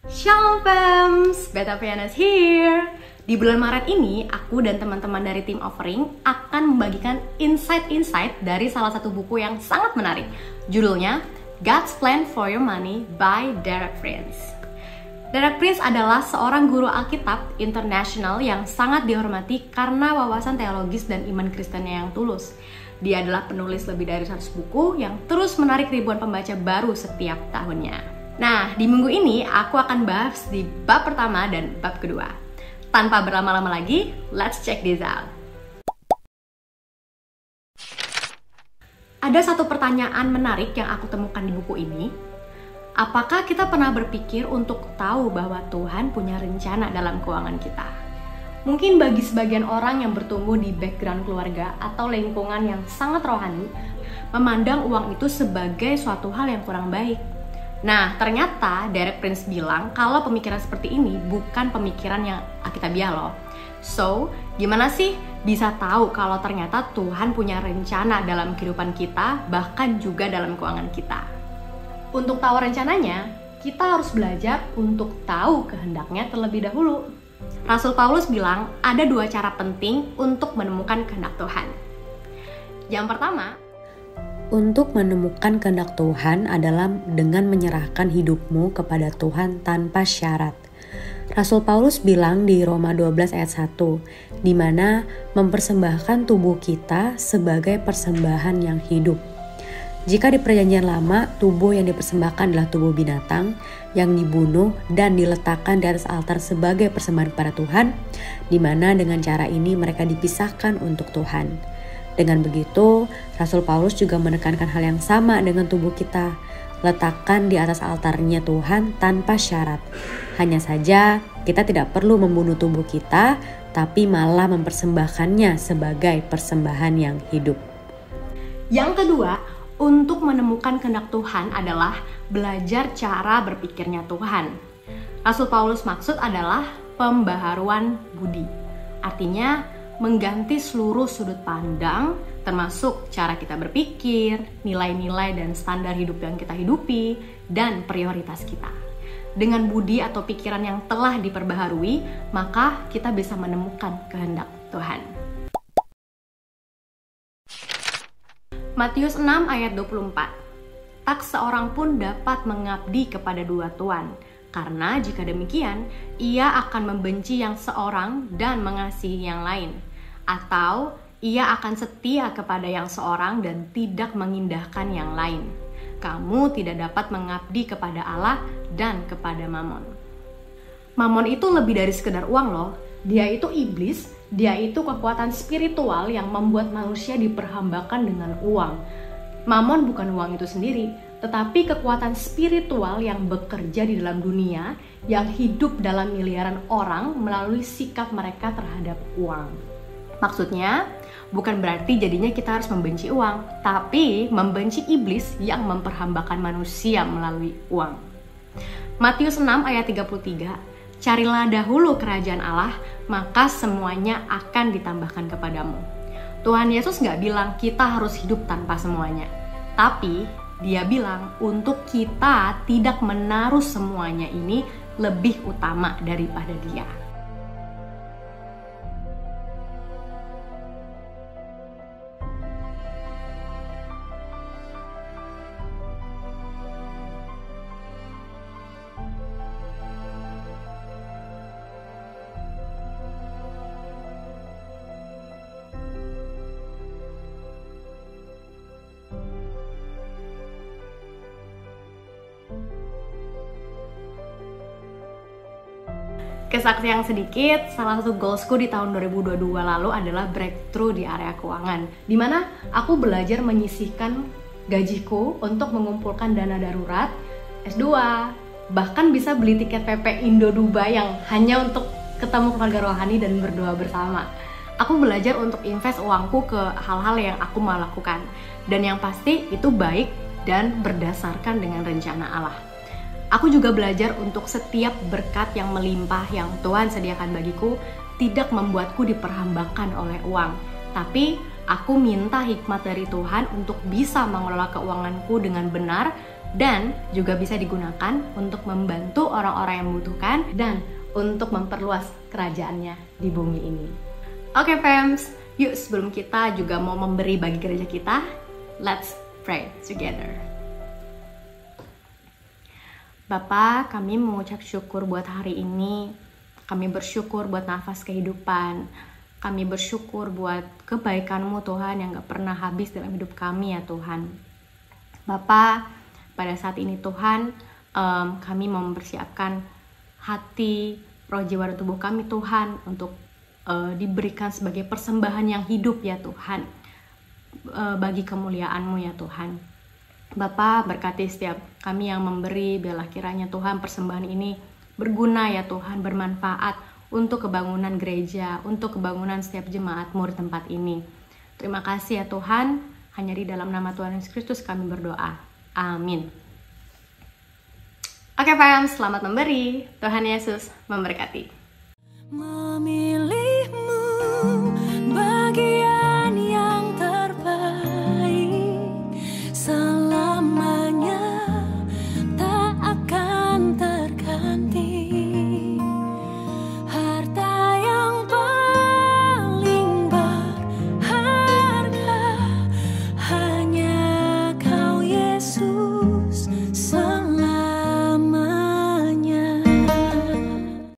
Shalom fams, Beta Pianas here. Di bulan Maret ini, aku dan teman-teman dari tim Offering akan membagikan insight-insight dari salah satu buku yang sangat menarik. Judulnya God's Plan for Your Money by Derek Prince. Derek Prince adalah seorang guru Alkitab internasional yang sangat dihormati karena wawasan teologis dan iman Kristennya yang tulus. Dia adalah penulis lebih dari 100 buku yang terus menarik ribuan pembaca baru setiap tahunnya. Nah, di minggu ini aku akan bahas di bab pertama dan bab kedua. Tanpa berlama-lama lagi, let's check this out. Ada satu pertanyaan menarik yang aku temukan di buku ini. Apakah kita pernah berpikir untuk tahu bahwa Tuhan punya rencana dalam keuangan kita? Mungkin bagi sebagian orang yang bertumbuh di background keluarga atau lingkungan yang sangat rohani, memandang uang itu sebagai suatu hal yang kurang baik. Nah, ternyata Derek Prince bilang kalau pemikiran seperti ini bukan pemikiran yang Alkitabiah loh. So, gimana sih bisa tahu kalau ternyata Tuhan punya rencana dalam kehidupan kita, bahkan juga dalam keuangan kita? Untuk tahu rencananya, kita harus belajar untuk tahu kehendaknya terlebih dahulu. Rasul Paulus bilang ada 2 cara penting untuk menemukan kehendak Tuhan. Yang pertama, untuk menemukan kehendak Tuhan adalah dengan menyerahkan hidupmu kepada Tuhan tanpa syarat. Rasul Paulus bilang di Roma 12 ayat 1, di mana mempersembahkan tubuh kita sebagai persembahan yang hidup. Jika di perjanjian lama, tubuh yang dipersembahkan adalah tubuh binatang yang dibunuh dan diletakkan di atas altar sebagai persembahan kepada Tuhan, di mana dengan cara ini mereka dipisahkan untuk Tuhan. Dengan begitu, Rasul Paulus juga menekankan hal yang sama dengan tubuh kita. Letakkan di atas altarnya Tuhan tanpa syarat. Hanya saja, kita tidak perlu membunuh tubuh kita, tapi malah mempersembahkannya sebagai persembahan yang hidup. Yang kedua, untuk menemukan kehendak Tuhan adalah belajar cara berpikirnya Tuhan. Rasul Paulus maksud adalah pembaharuan budi. Artinya, mengganti seluruh sudut pandang, termasuk cara kita berpikir, nilai-nilai dan standar hidup yang kita hidupi, dan prioritas kita. Dengan budi atau pikiran yang telah diperbaharui, maka kita bisa menemukan kehendak Tuhan. Matius 6 ayat 24. Tak seorang pun dapat mengabdi kepada 2 tuan, karena jika demikian, ia akan membenci yang seorang dan mengasihi yang lain. Atau ia akan setia kepada yang seorang dan tidak mengindahkan yang lain. Kamu tidak dapat mengabdi kepada Allah dan kepada Mamon. Mamon itu lebih dari sekedar uang loh. Dia itu iblis, dia itu kekuatan spiritual yang membuat manusia diperhambakan dengan uang. Mamon bukan uang itu sendiri, tetapi kekuatan spiritual yang bekerja di dalam dunia, yang hidup dalam miliaran orang melalui sikap mereka terhadap uang. Maksudnya, bukan berarti jadinya kita harus membenci uang, tapi membenci iblis yang memperhambakan manusia melalui uang. Matius 6 ayat 33, carilah dahulu kerajaan Allah, maka semuanya akan ditambahkan kepadamu. Tuhan Yesus gak bilang kita harus hidup tanpa semuanya, tapi Dia bilang untuk kita tidak menaruh semuanya ini lebih utama daripada Dia. Kesaksian sedikit, salah satu goalsku di tahun 2022 lalu adalah breakthrough di area keuangan, dimana aku belajar menyisihkan gajiku untuk mengumpulkan dana darurat, S2, bahkan bisa beli tiket PP Indo Dubai yang hanya untuk ketemu keluarga rohani dan berdoa bersama. Aku belajar untuk invest uangku ke hal-hal yang aku mau lakukan, dan yang pasti itu baik dan berdasarkan dengan rencana Allah. Aku juga belajar untuk setiap berkat yang melimpah yang Tuhan sediakan bagiku tidak membuatku diperhambakan oleh uang, tapi aku minta hikmat dari Tuhan untuk bisa mengelola keuanganku dengan benar dan juga bisa digunakan untuk membantu orang-orang yang membutuhkan dan untuk memperluas kerajaannya di bumi ini. Oke fams, yuk sebelum kita juga mau memberi bagi gereja kita, let's pray together. Bapa, kami mengucap syukur buat hari ini. Kami bersyukur buat nafas kehidupan. Kami bersyukur buat kebaikan-Mu Tuhan yang gak pernah habis dalam hidup kami ya Tuhan. Bapa, pada saat ini Tuhan, kami mau mempersiapkan hati, roh, jiwa, dan tubuh kami Tuhan untuk diberikan sebagai persembahan yang hidup ya Tuhan, bagi kemuliaan-Mu ya Tuhan. Bapa, berkati setiap kami yang memberi, biarlah kiranya Tuhan persembahan ini berguna ya Tuhan, bermanfaat untuk kebangunan gereja, untuk kebangunan setiap jemaat-Mu di tempat ini. Terima kasih ya Tuhan, hanya di dalam nama Tuhan Yesus Kristus kami berdoa. Amin. Oke fam, selamat memberi. Tuhan Yesus memberkati.